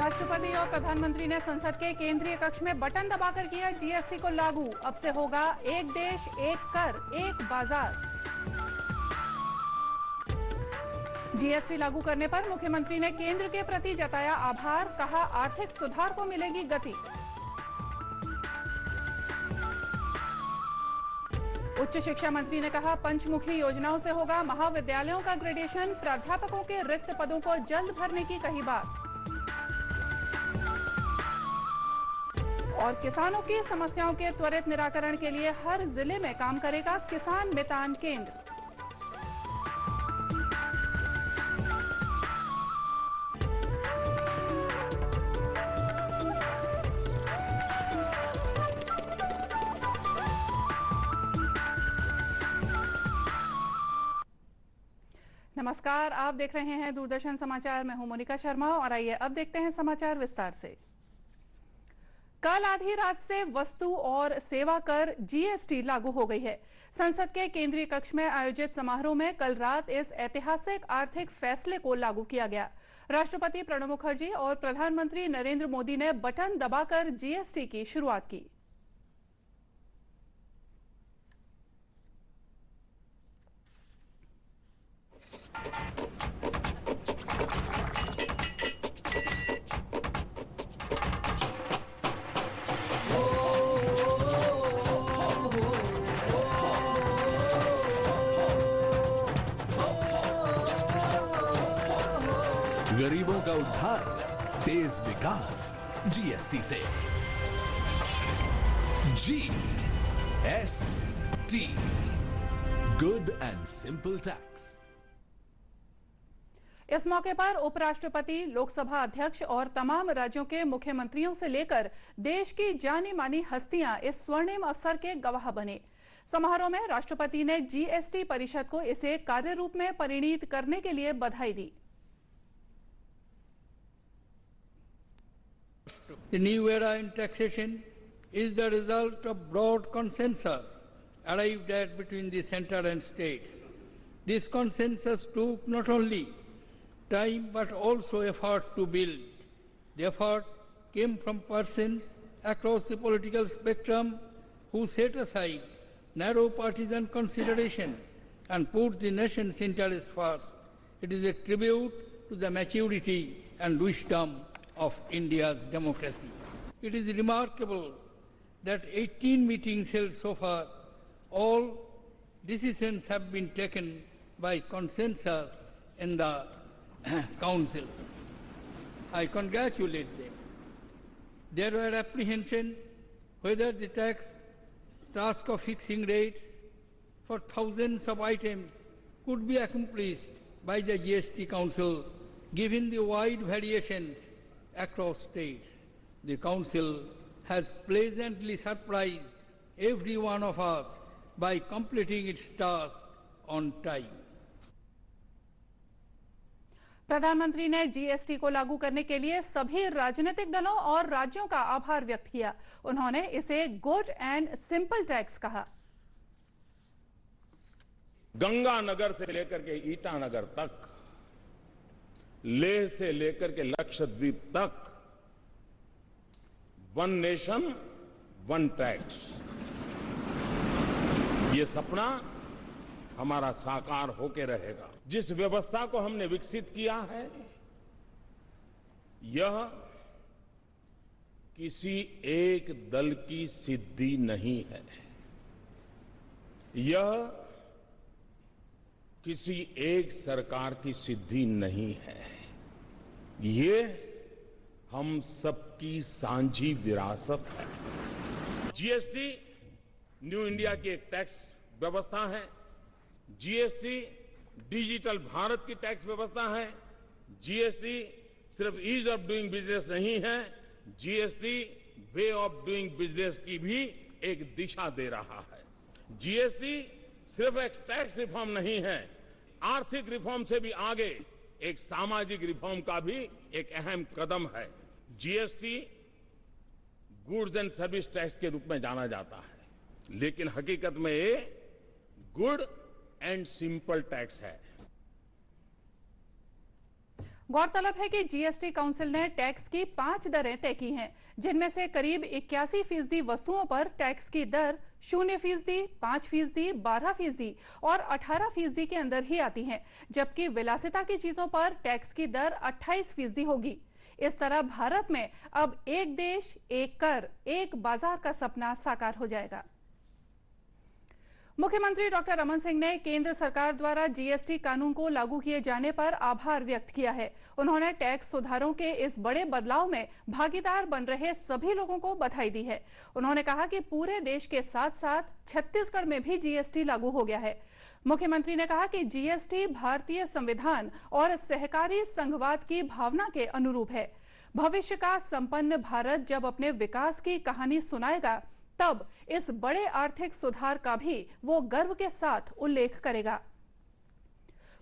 राष्ट्रपति और प्रधानमंत्री ने संसद के केंद्रीय कक्ष में बटन दबाकर किया जीएसटी को लागू। अब से होगा एक देश, एक कर, एक बाजार। जीएसटी लागू करने पर मुख्यमंत्री ने केंद्र के प्रति जताया आभार, कहा आर्थिक सुधार को मिलेगी गति। उच्च शिक्षा मंत्री ने कहा पंचमुखी योजनाओं से होगा महाविद्यालयों का ग्रेडेशन, प्राध्यापकों के रिक्त पदों को जल्द भरने की कही बात। और किसानों की समस्याओं के त्वरित निराकरण के लिए हर जिले में काम करेगा किसान मितान केंद्र। नमस्कार, आप देख रहे हैं दूरदर्शन समाचार। मैं हूं मोनिका शर्मा और आइए अब देखते हैं समाचार विस्तार से। कल आधी रात से वस्तु और सेवा कर जीएसटी लागू हो गई है। संसद के केंद्रीय कक्ष में आयोजित समारोह में कल रात इस ऐतिहासिक आर्थिक फैसले को लागू किया गया। राष्ट्रपति प्रणब मुखर्जी और प्रधानमंत्री नरेंद्र मोदी ने बटन दबाकर जीएसटी की शुरुआत की। गरीबों का उद्धार, तेज विकास जीएसटी से। GST, good and simple tax. इस मौके पर उपराष्ट्रपति, लोकसभा अध्यक्ष और तमाम राज्यों के मुख्यमंत्रियों से लेकर देश की जानी मानी हस्तियां इस स्वर्णिम अवसर के गवाह बने। समारोह में राष्ट्रपति ने जीएसटी परिषद को इसे कार्य रूप में परिणीत करने के लिए बधाई दी। The new era in taxation is the result of broad consensus arrived at between the center and states. This consensus took not only time but also effort to build. The effort came from persons across the political spectrum who set aside narrow partisan considerations and put the nation's interest first. It is a tribute to the maturity and wisdom of India's democracy. It is remarkable that 18 meetings held so far, all decisions have been taken by consensus in the Council. I congratulate them. There were apprehensions whether the task of fixing rates for thousands of items could be accomplished by the GST Council, given the wide variations across states. The Council has pleasantly surprised every one of us by completing its task on time. प्रधानमंत्री ने GST को लागू करने के लिए सभी राजनीतिक दलों और राज्यों का आभार व्यक्त किया। उन्होंने इसे गुड एंड सिंपल टैक्स कहा। गंगानगर से लेकर के ईटानगर तक, लेह से लेकर के लक्षद्वीप तक, वन नेशन वन टैक्स, ये सपना हमारा साकार होके रहेगा। जिस व्यवस्था को हमने विकसित किया है, यह किसी एक दल की सिद्धि नहीं है, यह किसी एक सरकार की सिद्धि नहीं है, ये हम सबकी साझी विरासत है। जीएसटी न्यू इंडिया की एक टैक्स व्यवस्था है। जीएसटी डिजिटल भारत की टैक्स व्यवस्था है। जीएसटी सिर्फ ईज ऑफ डूइंग बिजनेस नहीं है, GST way of doing business की भी एक दिशा दे रहा है। जीएसटी सिर्फ एक टैक्स रिफॉर्म नहीं है, आर्थिक रिफॉर्म से भी आगे एक सामाजिक रिफॉर्म का भी एक अहम कदम है। GST goods and service tax के रूप में जाना जाता है, लेकिन हकीकत में ये गुड एंड सिंपल टैक्स है। गौरतलब है कि जीएसटी काउंसिल ने टैक्स की 5 दरें तय की हैं, जिनमें से करीब 81% वस्तुओं पर टैक्स की दर 0%, 5%, 12% और 18% के अंदर ही आती हैं, जबकि विलासिता की चीजों पर टैक्स की दर 28% होगी। इस तरह भारत में अब एक देश, एक कर, एक बाजार का सपना साकार हो जाएगा। मुख्यमंत्री डॉक्टर रमन सिंह ने केंद्र सरकार द्वारा जीएसटी कानून को लागू किए जाने पर आभार व्यक्त किया है। उन्होंने टैक्स सुधारों के इस बड़े बदलाव में भागीदार बन रहे सभी लोगों को बधाई दी है। उन्होंने कहा कि पूरे देश के साथ साथ छत्तीसगढ़ में भी जीएसटी लागू हो गया है। मुख्यमंत्री ने कहा कि जीएसटी भारतीय संविधान और सहकारी संघवाद की भावना के अनुरूप है। भविष्य का संपन्न भारत जब अपने विकास की कहानी सुनाएगा, तब इस बड़े आर्थिक सुधार का भी वो गर्व के साथ उल्लेख करेगा।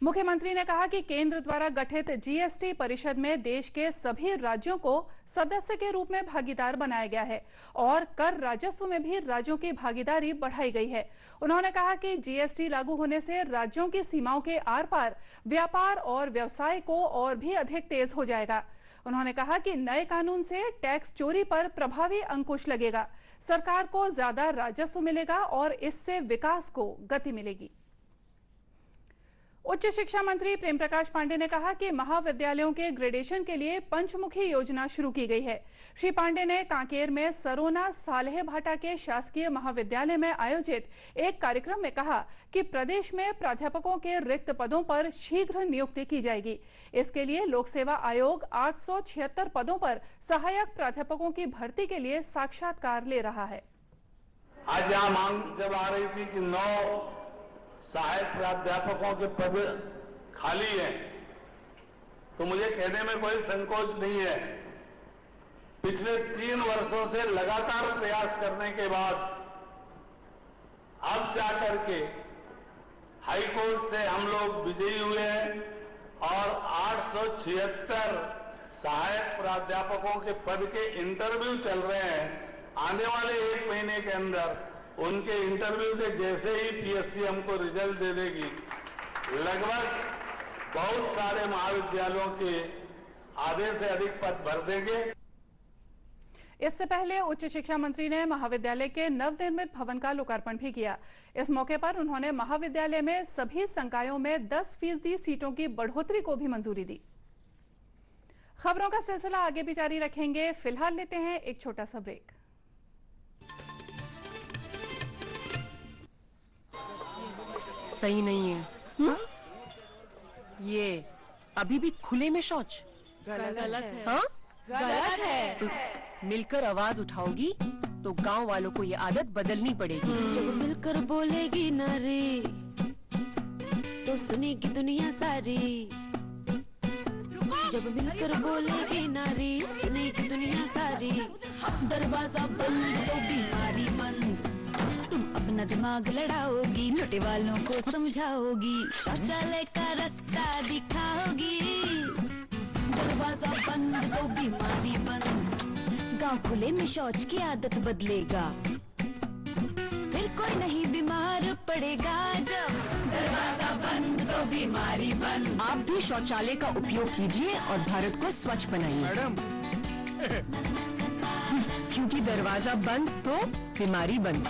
मुख्यमंत्री ने कहा कि केंद्र द्वारा गठित जीएसटी परिषद में देश के सभी राज्यों को सदस्य के रूप में भागीदार बनाया गया है और कर राजस्व में भी राज्यों की भागीदारी बढ़ाई गई है। उन्होंने कहा कि जीएसटी लागू होने से राज्यों की सीमाओं के आर पार व्यापार और व्यवसाय को और भी अधिक तेज हो जाएगा। उन्होंने कहा कि नए कानून से टैक्स चोरी पर प्रभावी अंकुश लगेगा, सरकार को ज्यादा राजस्व मिलेगा और इससे विकास को गति मिलेगी। उच्च शिक्षा मंत्री प्रेम प्रकाश पांडे ने कहा कि महाविद्यालयों के ग्रेडेशन के लिए पंचमुखी योजना शुरू की गई है। श्री पांडे ने कांकेर में सरोना सालेह भाटा के शासकीय महाविद्यालय में आयोजित एक कार्यक्रम में कहा कि प्रदेश में प्राध्यापकों के रिक्त पदों पर शीघ्र नियुक्ति की जाएगी। इसके लिए लोक सेवा आयोग 876 पदों पर सहायक प्राध्यापकों की भर्ती के लिए साक्षात्कार ले रहा है। आज यहाँ मांग जब आ रही थी कि 9 सहायक प्राध्यापकों के पद खाली हैं, तो मुझे कहने में कोई संकोच नहीं है। पिछले 3 वर्षों से लगातार प्रयास करने के बाद अब जाकर के हाई कोर्ट से हम लोग विजयी हुए हैं और 876 सहायक प्राध्यापकों के पद के इंटरव्यू चल रहे हैं। आने वाले 1 महीने के अंदर उनके इंटरव्यू के जैसे ही पीएससी हमको रिजल्ट दे देगी, लगभग बहुत सारे महाविद्यालयों के आधे से अधिक पद भर देंगे। इससे पहले उच्च शिक्षा मंत्री ने महाविद्यालय के नवनिर्मित भवन का लोकार्पण भी किया। इस मौके पर उन्होंने महाविद्यालय में सभी संकायों में 10% सीटों की बढ़ोतरी को भी मंजूरी दी। खबरों का सिलसिला आगे भी जारी रखेंगे, फिलहाल लेते हैं एक छोटा सा ब्रेक। सही नहीं है। हा? ये अभी भी खुले में शौच गलत है। हाँ? गलत है। मिलकर आवाज उठाओगी तो गांव वालों को ये आदत बदलनी पड़ेगी। जब मिलकर बोलेगी नारी तो सुनेगी दुनिया सारी। जब मिलकर बोलेगी नारी सुनेगी दुनिया सारी। दरवाजा बंद तो बीमारी बंद। तुम अपना दिमाग लड़ाओगी, नोटे वालों को समझाओगी, शौचालय का रास्ता दिखाओगी। दरवाजा बंद तो बीमारी बंद। गांव खुले में शौच की आदत बदलेगा, फिर कोई नहीं बीमार पड़ेगा। जब दरवाजा बंद तो बीमारी बंद। आप भी शौचालय का उपयोग कीजिए और भारत को स्वच्छ बनाइए। मैडम क्योंकि दरवाजा बंद तो बीमारी बंद।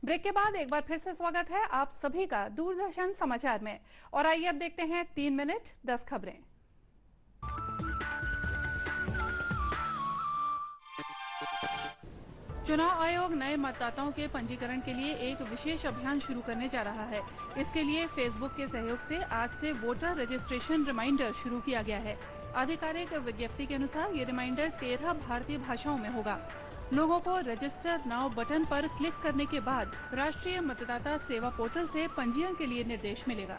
ब्रेक के बाद एक बार फिर से स्वागत है आप सभी का दूरदर्शन समाचार में। और आइए अब देखते हैं 3 मिनट 10 खबरें। चुनाव आयोग नए मतदाताओं के पंजीकरण के लिए एक विशेष अभियान शुरू करने जा रहा है। इसके लिए फेसबुक के सहयोग से आज से वोटर रजिस्ट्रेशन रिमाइंडर शुरू किया गया है। आधिकारिक विज्ञप्ति के अनुसार ये रिमाइंडर 13 भारतीय भाषाओं में होगा। लोगों को रजिस्टर नाउ बटन पर क्लिक करने के बाद राष्ट्रीय मतदाता सेवा पोर्टल से पंजीयन के लिए निर्देश मिलेगा।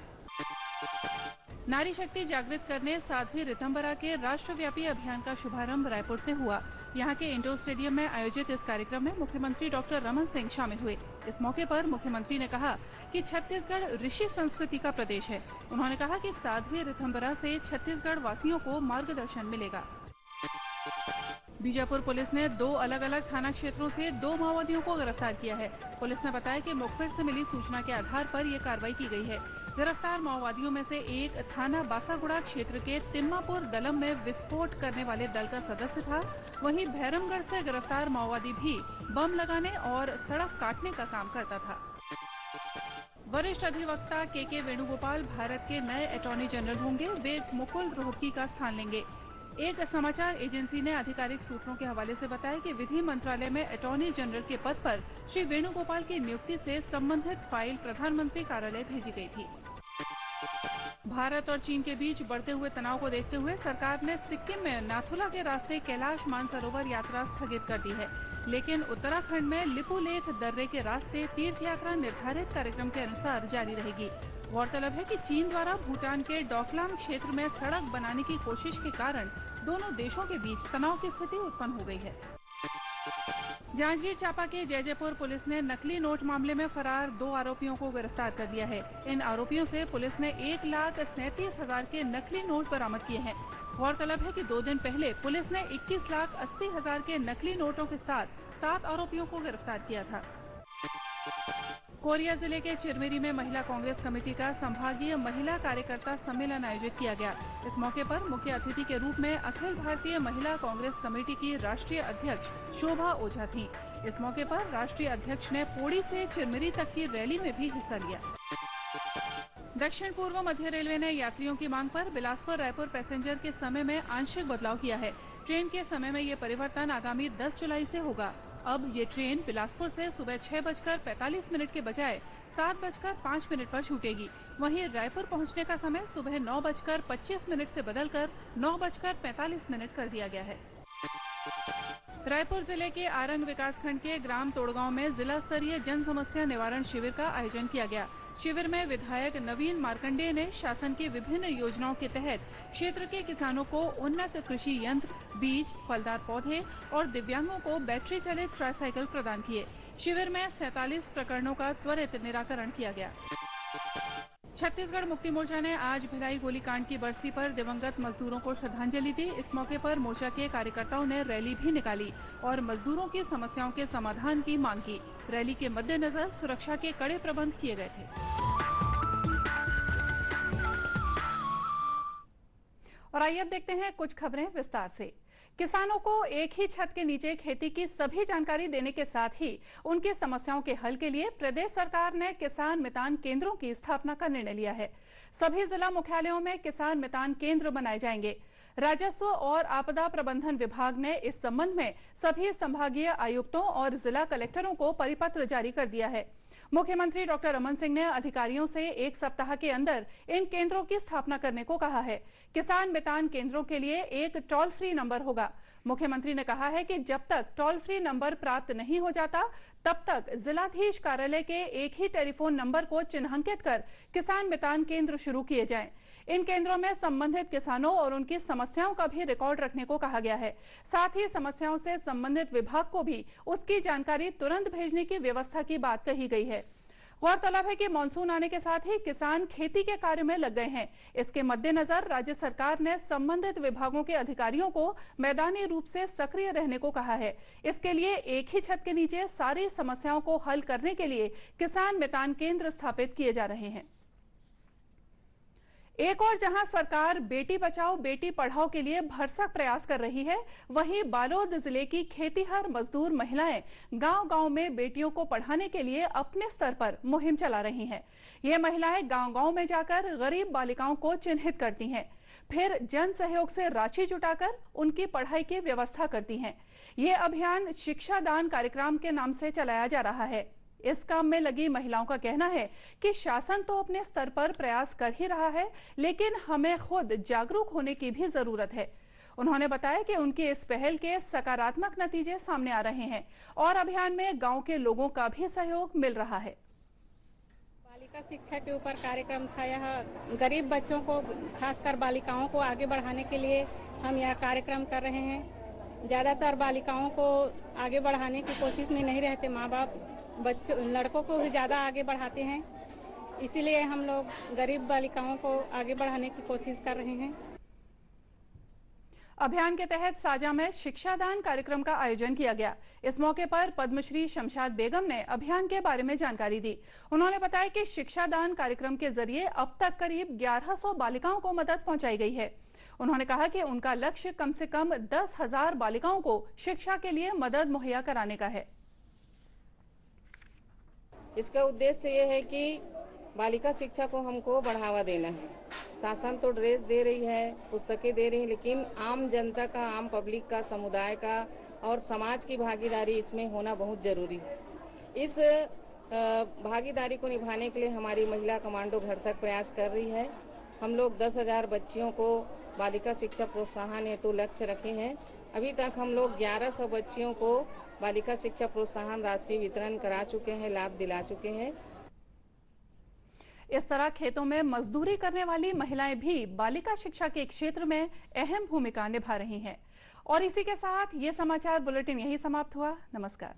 नारी शक्ति जागृत करने साध्वी ऋतंबरा के राष्ट्रव्यापी अभियान का शुभारंभ रायपुर से हुआ। यहां के इंडोर स्टेडियम में आयोजित इस कार्यक्रम में मुख्यमंत्री डॉक्टर रमन सिंह शामिल हुए। इस मौके पर मुख्यमंत्री ने कहा कि छत्तीसगढ़ ऋषि संस्कृति का प्रदेश है। उन्होंने कहा कि साध्वी ऋतंबरा से छत्तीसगढ़ वासियों को मार्गदर्शन मिलेगा। बीजापुर पुलिस ने 2 अलग-अलग थाना क्षेत्रों से 2 माओवादियों को गिरफ्तार किया है। पुलिस ने बताया कि मुखबिर से मिली सूचना के आधार पर ये कार्रवाई की गई है। गिरफ्तार माओवादियों में से एक थाना बासागुड़ा क्षेत्र के तिम्मापुर दलम में विस्फोट करने वाले दल का सदस्य था। वहीं भैरमगढ़ से गिरफ्तार माओवादी भी बम लगाने और सड़क काटने का काम करता था। वरिष्ठ अधिवक्ता के वेणुगोपाल भारत के नए अटॉर्नी जनरल होंगे। वे मुकुल रोहतगी का स्थान लेंगे। एक समाचार एजेंसी ने आधिकारिक सूत्रों के हवाले से बताया कि विधि मंत्रालय में अटॉर्नी जनरल के पद पर श्री वेणुगोपाल की नियुक्ति से संबंधित फाइल प्रधानमंत्री कार्यालय भेजी गई थी। भारत और चीन के बीच बढ़ते हुए तनाव को देखते हुए सरकार ने सिक्किम में नाथुला के रास्ते कैलाश मानसरोवर यात्रा स्थगित कर दी है, लेकिन उत्तराखंड में लिपुलेख दर्रे के रास्ते तीर्थ यात्रा निर्धारित कार्यक्रम के अनुसार जारी रहेगी। गौरतलब है कि चीन द्वारा भूटान के डोकलाम क्षेत्र में सड़क बनाने की कोशिश के कारण दोनों देशों के बीच तनाव की स्थिति उत्पन्न हो गई है। जांजगीर चांपा के जयजयपुर पुलिस ने नकली नोट मामले में फरार 2 आरोपियों को गिरफ्तार कर लिया है। इन आरोपियों से पुलिस ने 1,37,000 के नकली नोट बरामद किए हैं। गौरतलब है कि 2 दिन पहले पुलिस ने 21,80,000 के नकली नोटों के साथ 7 आरोपियों को गिरफ्तार किया था। कोरिया जिले के चिरमिरी में महिला कांग्रेस कमेटी का संभागीय महिला कार्यकर्ता सम्मेलन आयोजित किया गया। इस मौके पर मुख्य अतिथि के रूप में अखिल भारतीय महिला कांग्रेस कमेटी की राष्ट्रीय अध्यक्ष शोभा ओझा थीं। इस मौके पर राष्ट्रीय अध्यक्ष ने पोड़ी से चिरमिरी तक की रैली में भी हिस्सा लिया। दक्षिण पूर्व मध्य रेलवे ने यात्रियों की मांग पर बिलासपुर रायपुर पैसेंजर के समय में आंशिक बदलाव किया है। ट्रेन के समय में ये परिवर्तन आगामी 10 जुलाई से होगा। अब ये ट्रेन बिलासपुर से सुबह 6:45 के बजाय 7:05 पर छूटेगी। वहीं रायपुर पहुंचने का समय सुबह 9:25 से बदलकर 9:45 कर दिया गया है। रायपुर जिले के आरंग विकासखंड के ग्राम तोड़गांव में जिला स्तरीय जन समस्या निवारण शिविर का आयोजन किया गया। शिविर में विधायक नवीन मार्कंडेय ने शासन की विभिन्न योजनाओं के तहत क्षेत्र के किसानों को उन्नत कृषि यंत्र, बीज, फलदार पौधे और दिव्यांगों को बैटरी चालित ट्राइसाइकिल प्रदान किए। शिविर में 47 प्रकरणों का त्वरित निराकरण किया गया। छत्तीसगढ़ मुक्ति मोर्चा ने आज भिलाई गोलीकांड की बरसी पर दिवंगत मजदूरों को श्रद्धांजलि दी। इस मौके पर मोर्चा के कार्यकर्ताओं ने रैली भी निकाली और मजदूरों की समस्याओं के समाधान की मांग की। रैली के मद्देनजर सुरक्षा के कड़े प्रबंध किए गए थे। और आइए अब देखते हैं कुछ खबरें विस्तार से। किसानों को एक ही छत के नीचे खेती की सभी जानकारी देने के साथ ही उनकी समस्याओं के हल के लिए प्रदेश सरकार ने किसान मितान केंद्रों की स्थापना का निर्णय लिया है। सभी जिला मुख्यालयों में किसान मितान केंद्र बनाए जाएंगे। राजस्व और आपदा प्रबंधन विभाग ने इस संबंध में सभी संभागीय आयुक्तों और जिला कलेक्टरों को परिपत्र जारी कर दिया है। मुख्यमंत्री डॉक्टर रमन सिंह ने अधिकारियों से 1 सप्ताह के अंदर इन केंद्रों की स्थापना करने को कहा है। किसान मितान केंद्रों के लिए एक टोल फ्री नंबर होगा। मुख्यमंत्री ने कहा है कि जब तक टोल फ्री नंबर प्राप्त नहीं हो जाता तब तक जिलाधीश कार्यालय के एक ही टेलीफोन नंबर को चिन्हांकित कर किसान मितान केंद्र शुरू किए जाएं। इन केंद्रों में संबंधित किसानों और उनकी समस्याओं का भी रिकॉर्ड रखने को कहा गया है। साथ ही समस्याओं से संबंधित विभाग को भी उसकी जानकारी तुरंत भेजने की व्यवस्था की बात कही गई है। गौरतलब है कि मानसून आने के साथ ही किसान खेती के कार्य में लग गए हैं। इसके मद्देनजर राज्य सरकार ने संबंधित विभागों के अधिकारियों को मैदानी रूप से सक्रिय रहने को कहा है। इसके लिए एक ही छत के नीचे सारी समस्याओं को हल करने के लिए किसान मितान केंद्र स्थापित किए जा रहे हैं। एक और जहां सरकार बेटी बचाओ बेटी पढ़ाओ के लिए भरसक प्रयास कर रही है, वहीं बालोद जिले की खेतीहर मजदूर महिलाएं गांव-गांव में बेटियों को पढ़ाने के लिए अपने स्तर पर मुहिम चला रही हैं। ये महिलाएं गांव-गांव में जाकर गरीब बालिकाओं को चिन्हित करती हैं, फिर जन सहयोग से राशि जुटाकर उनकी पढ़ाई की व्यवस्था करती हैं। ये अभियान शिक्षा दान कार्यक्रम के नाम से चलाया जा रहा है। इस काम में लगी महिलाओं का कहना है कि शासन तो अपने स्तर पर प्रयास कर ही रहा है, लेकिन हमें खुद जागरूक होने की भी जरूरत है। उन्होंने बताया कि उनकी इस पहल के सकारात्मक नतीजे सामने आ रहे हैं और अभियान में गांव के लोगों का भी सहयोग मिल रहा है। बालिका शिक्षा के ऊपर कार्यक्रम था। यह गरीब बच्चों को, खासकर बालिकाओं को आगे बढ़ाने के लिए हम यह कार्यक्रम कर रहे हैं। ज़्यादातर बालिकाओं को आगे बढ़ाने की कोशिश में नहीं रहते माँ बाप, बच्चों लड़कों को भी ज़्यादा आगे बढ़ाते हैं। इसीलिए हम लोग गरीब बालिकाओं को आगे बढ़ाने की कोशिश कर रहे हैं। अभियान के तहत साजा में शिक्षादान कार्यक्रम का आयोजन किया गया। इस मौके पर पद्मश्री शमशाद बेगम ने अभियान के बारे में जानकारी दी। उन्होंने बताया कि शिक्षादान कार्यक्रम के जरिए अब तक करीब 1100 बालिकाओं को मदद पहुंचाई गई है। उन्होंने कहा कि उनका लक्ष्य कम से कम 10,000 बालिकाओं को शिक्षा के लिए मदद मुहैया कराने का है। इसका उद्देश्य ये है कि बालिका शिक्षा को हमको बढ़ावा देना है। शासन तो ड्रेस दे रही है, पुस्तकें दे रही है, लेकिन आम जनता का, आम पब्लिक का, समुदाय का और समाज की भागीदारी इसमें होना बहुत जरूरी है। इस भागीदारी को निभाने के लिए हमारी महिला कमांडो भरसक प्रयास कर रही है। हम लोग 10,000 बच्चियों को बालिका शिक्षा प्रोत्साहन हेतु लक्ष्य रखे हैं। अभी तक हम लोग 1100 बच्चियों को बालिका शिक्षा प्रोत्साहन राशि वितरण करा चुके हैं, लाभ दिला चुके हैं। इस तरह खेतों में मजदूरी करने वाली महिलाएं भी बालिका शिक्षा के क्षेत्र में अहम भूमिका निभा रही हैं। और इसी के साथ ये समाचार बुलेटिन यही समाप्त हुआ। नमस्कार।